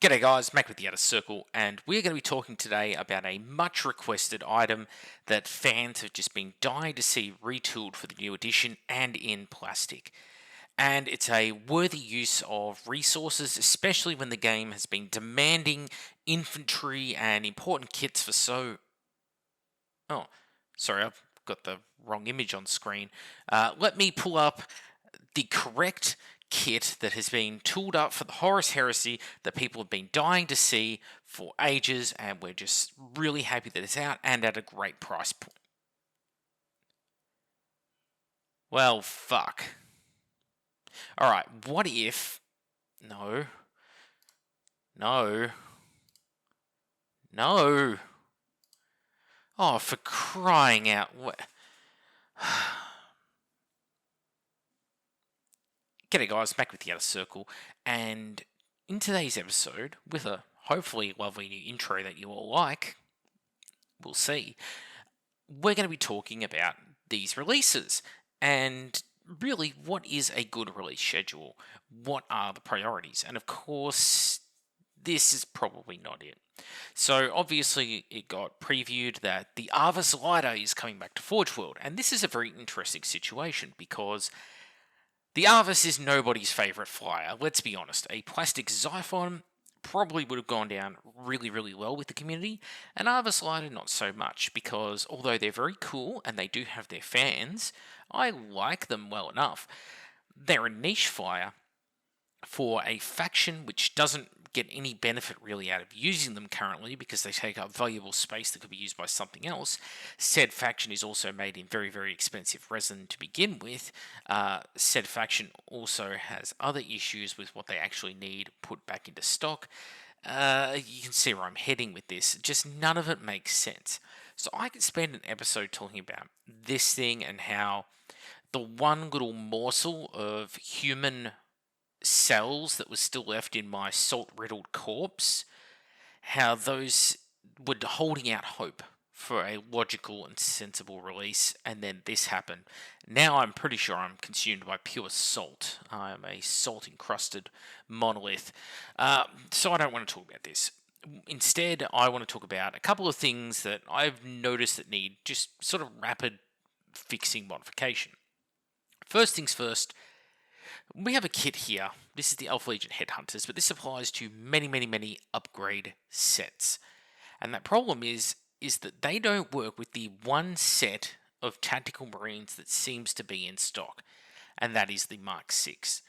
G'day guys, Mac with the Outer Circle, and we're going to be talking today about a much requested item that fans have just been dying to see retooled for the new edition and in plastic. And it's a worthy use of resources, especially when the game has been demanding infantry and important kits for so... Oh, sorry, I've got the wrong image on screen. Let me pull up the correct kit that has been tooled up for the Horus Heresy that people have been dying to see for ages, and we're just really happy that it's out and at a great price point. Well, fuck. Alright, what if... No. No. No. Oh, for crying out... G'day guys, back with the Outer Circle, and in today's episode, with a hopefully lovely new intro that you all like, we'll see, we're going to be talking about these releases, and really, what is a good release schedule? What are the priorities? And of course, this is probably not it. So obviously it got previewed that the Arvis Lighter is coming back to Forge World, and this is a very interesting situation because the Arvis is nobody's favourite flyer, let's be honest. A plastic Xiphon probably would have gone down really well with the community, and Arvis Lighter not so much, because although they're very cool and they do have their fans, I like them well enough. They're a niche flyer for a faction which doesn't get any benefit really out of using them currently because they take up valuable space that could be used by something else. Said faction is also made in very expensive resin to begin with. Said faction also has other issues with what they actually need put back into stock. You can see where I'm heading with this. Just none of it makes sense. So I could spend an episode talking about this thing and how the one little morsel of human cells that was still left in my salt-riddled corpse, how those were holding out hope for a logical and sensible release, and then this happened. Now I'm pretty sure I'm consumed by pure salt. I'm a salt-encrusted monolith. So I don't want to talk about this. Instead, I want to talk about a couple of things that I've noticed that need just sort of rapid fixing modification. First things first, we have a kit here. This is the Alpha Legion Headhunters, but this applies to many upgrade sets. And that problem is that they don't work with the one set of tactical marines that seems to be in stock, and that is the Mark 6.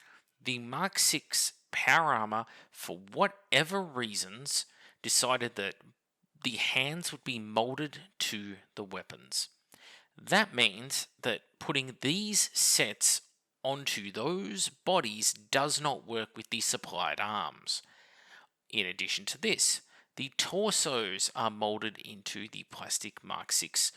The Mark 6 power armor, for whatever reasons, decided that the hands would be molded to the weapons. That means that putting these sets onto those bodies does not work with the supplied arms. In addition to this, the torsos are molded into the plastic Mark 6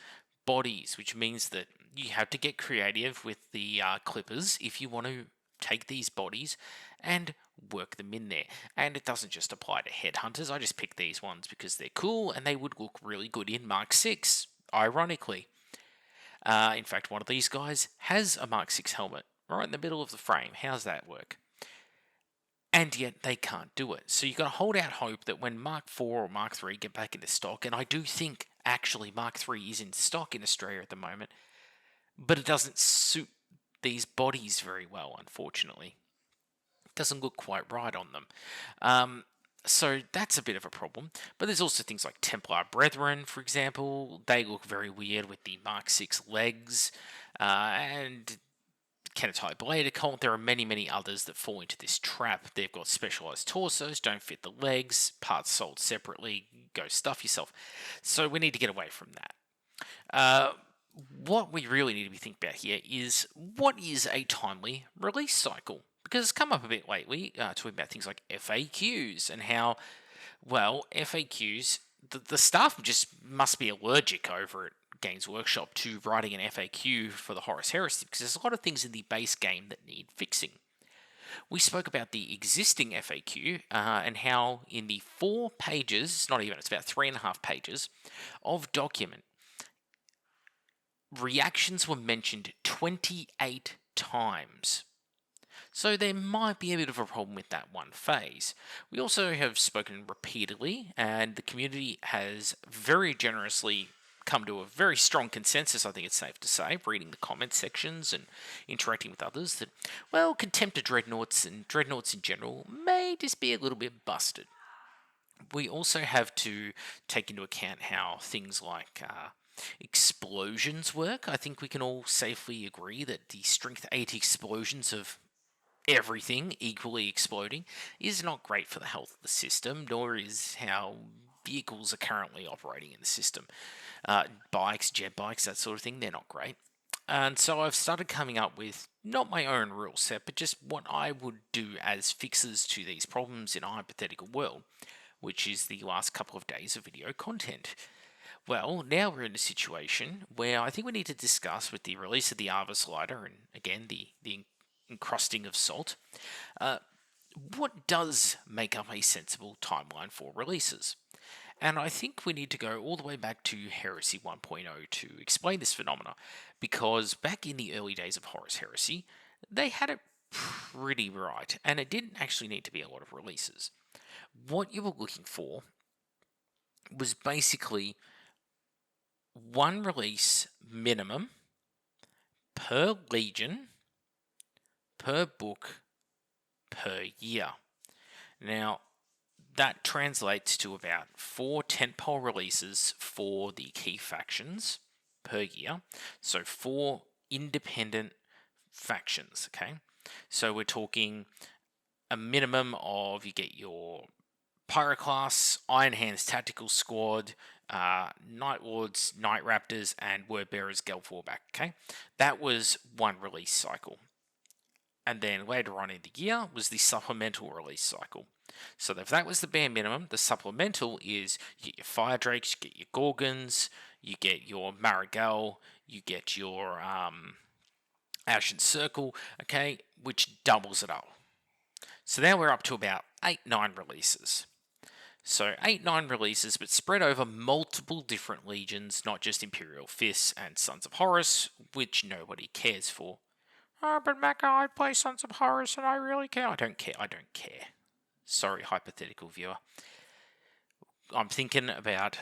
bodies, which means that you have to get creative with the clippers if you want to take these bodies and work them in there. And it doesn't just apply to headhunters. I just picked these ones because they're cool and they would look really good in Mark 6, ironically. In fact, one of these guys has a Mark 6 helmet right in the middle of the frame. How's that work? And yet they can't do it. So you've got to hold out hope that when Mark 4 or Mark 3 get back into stock, and I do think actually Mark 3 is in stock in Australia at the moment, but it doesn't suit these bodies very well, unfortunately. It doesn't look quite right on them. So that's a bit of a problem. But there's also things like Templar Brethren, for example. They look very weird with the Mark 6 legs. And Kenetai Blade Cult. There are many others that fall into this trap. They've got specialized torsos, don't fit the legs, parts sold separately, go stuff yourself. So we need to get away from that. What we really need to be thinking about here is, what is a timely release cycle? Because it's come up a bit lately, talking about things like FAQs and how, well, FAQs, the staff just must be allergic over it. Games Workshop to writing an FAQ for the Horus Heresy, because there's a lot of things in the base game that need fixing. We spoke about the existing FAQ and how in the 4 pages, it's about 3.5 pages of document, reactions were mentioned 28 times. So there might be a bit of a problem with that one phase. We also have spoken repeatedly, and the community has very generously come to a very strong consensus, I think it's safe to say, reading the comment sections and interacting with others, that, well, Contempt of Dreadnoughts and Dreadnoughts in general may just be a little bit busted. We also have to take into account how things like explosions work. I think we can all safely agree that the Strength 8 explosions of everything equally exploding is not great for the health of the system, nor is how vehicles are currently operating in the system. Bikes, jet bikes, that sort of thing, they're not great. And so I've started coming up with not my own rule set, but just what I would do as fixes to these problems in a hypothetical world, which is the last couple of days of video content. Well, now we're in a situation where I think we need to discuss, with the release of the Ava slider and again the encrusting of salt, what does make up a sensible timeline for releases. And I think we need to go all the way back to Heresy 1.0 to explain this phenomena, because back in the early days of Horus Heresy, they had it pretty right, and it didn't actually need to be a lot of releases. What you were looking for was basically one release minimum per legion, per book, per year. Now, that translates to about 4 tentpole releases for the key factions per year. So 4 independent factions, okay? So we're talking a minimum of, you get your Pyroclasts, Iron Hands Tactical Squad, Night Lords, Night Raptors, and Word Bearers Gelf Warback, okay? That was one release cycle. And then later on in the year was the supplemental release cycle. So if that was the bare minimum, the supplemental is you get your Fire Drakes, you get your Gorgons, you get your Marigal, you get your Ashen Circle, okay, which doubles it up. So now we're up to about 8-9 releases. So 8-9 releases, but spread over multiple different legions, not just Imperial Fists and Sons of Horus, which nobody cares for. Oh, but Macca, I play Sons of Horus and I really care. I don't care. Sorry, hypothetical viewer. I'm thinking about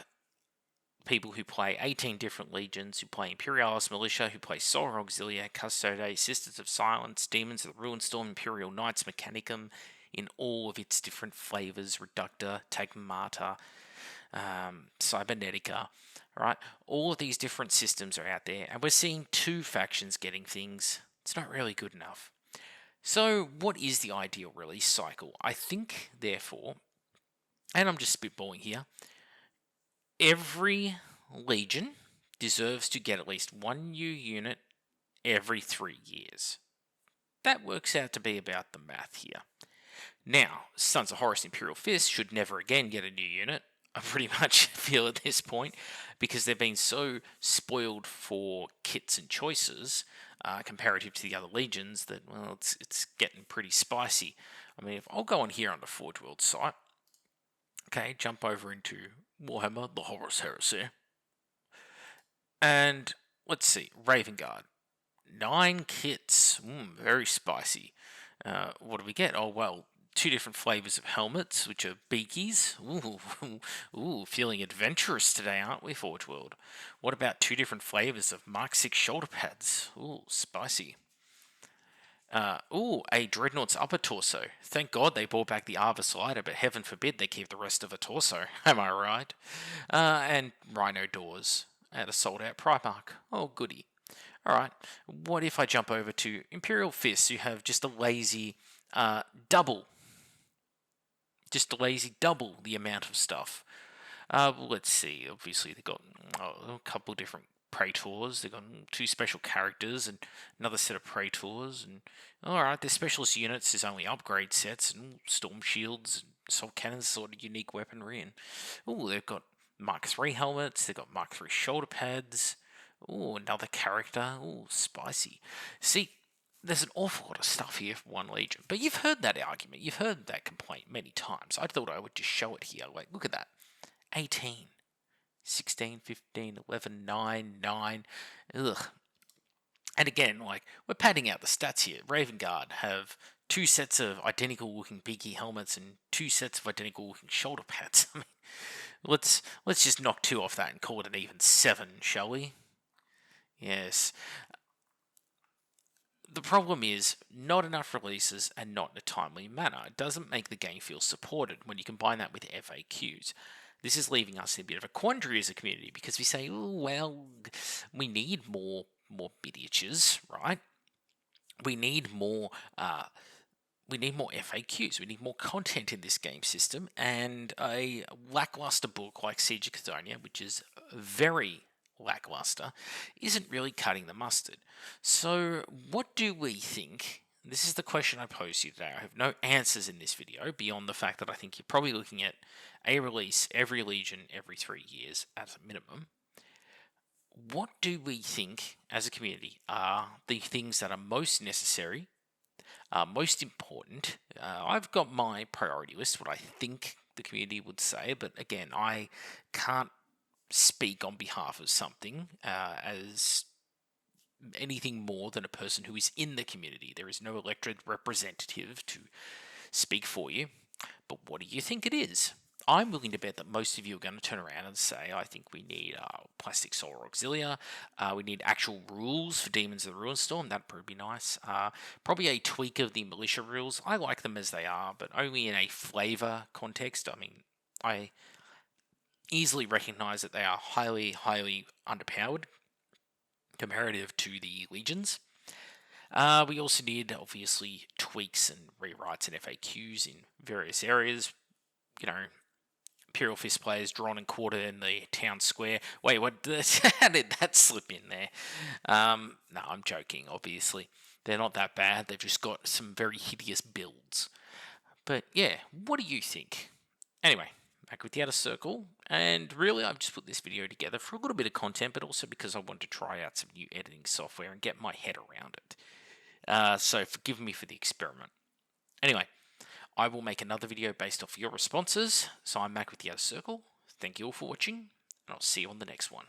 people who play 18 different legions, who play Imperialis Militia, who play Solar Auxilia, Custodes, Sisters of Silence, Demons of the Ruinstorm, Imperial Knights Mechanicum, in all of its different flavors, Reductor, Tagmata, Cybernetica, right? All of these different systems are out there, and we're seeing 2 factions getting things. It's not really good enough. So what is the ideal release cycle? I think, therefore, and I'm just spitballing here, every legion deserves to get at least 1 new unit every 3 years. That works out to be about the math here. Now, Sons of Horus Imperial Fist should never again get a new unit, I pretty much feel at this point, because they've been so spoiled for kits and choices comparative to the other legions that, well, it's getting pretty spicy. I mean, if I'll go on here on the Forge World site, okay, jump over into Warhammer, the Horus Heresy, and let's see, Raven Guard. 9 kits, very spicy. What do we get? Oh, well, 2 different flavors of helmets, which are beakies. Ooh, feeling adventurous today, aren't we, Forge World? What about 2 different flavors of Mark 6 shoulder pads? Ooh, spicy. A Dreadnought's upper torso. Thank God they brought back the Ava slider, but heaven forbid they keep the rest of the torso. Am I right? And Rhino doors at a sold-out Primark. Oh, goody. Alright, what if I jump over to Imperial Fists? You have just a lazy double. Just a lazy double the amount of stuff. Let's see. Obviously, they've got a couple of different Praetors. They've got 2 special characters and another set of Praetors. And alright, their specialist units is only upgrade sets and storm shields, assault cannons, sort of unique weaponry. And they've got Mark 3 helmets. They've got Mark 3 shoulder pads. Another character. Spicy. See, there's an awful lot of stuff here for one legion. But you've heard that argument. You've heard that complaint many times. I thought I would just show it here. Like, look at that. 18, 16, 15, 11, 9, 9. Ugh. And again, like, we're padding out the stats here. Raven Guard have two sets of identical looking beaky helmets and two sets of identical looking shoulder pads. I mean, let's just knock two off that and call it an even 7, shall we? Yes. The problem is not enough releases and not in a timely manner. It doesn't make the game feel supported when you combine that with FAQs. This is leaving us in a bit of a quandary as a community because we say, oh, well, we need more miniatures, right? We need more FAQs. We need more content in this game system, and a lackluster book like Siege of Cathonia, which is very lackluster, isn't really cutting the mustard. So, what do we think? This is the question I pose to you today. I have no answers in this video beyond the fact that I think you're probably looking at a release every Legion every 3 years at a minimum. What do we think as a community are the things that are most necessary, most important? I've got my priority list, what I think the community would say, but again, I can't speak on behalf of something as anything more than a person who is in the community. There is no elected representative to speak for you. But what do you think it is? I'm willing to bet that most of you are going to turn around and say, I think we need Plastic Solar Auxilia. We need actual rules for Demons of the Ruinstorm. That'd probably be nice. Probably a tweak of the militia rules. I like them as they are, but only in a flavor context. I mean, I easily recognize that they are highly, highly underpowered comparative to the Legions. We also need, obviously, tweaks and rewrites and FAQs in various areas. You know, Imperial Fist players drawn and quartered in the town square. Wait, what? How did that slip in there? No, I'm joking, obviously. They're not that bad. They've just got some very hideous builds. But yeah, what do you think? Anyway, back with the Outer Circle. And really, I've just put this video together for a little bit of content, but also because I wanted to try out some new editing software and get my head around it. So forgive me for the experiment. Anyway, I will make another video based off your responses. So I'm Mac with the Outer Circle. Thank you all for watching, and I'll see you on the next one.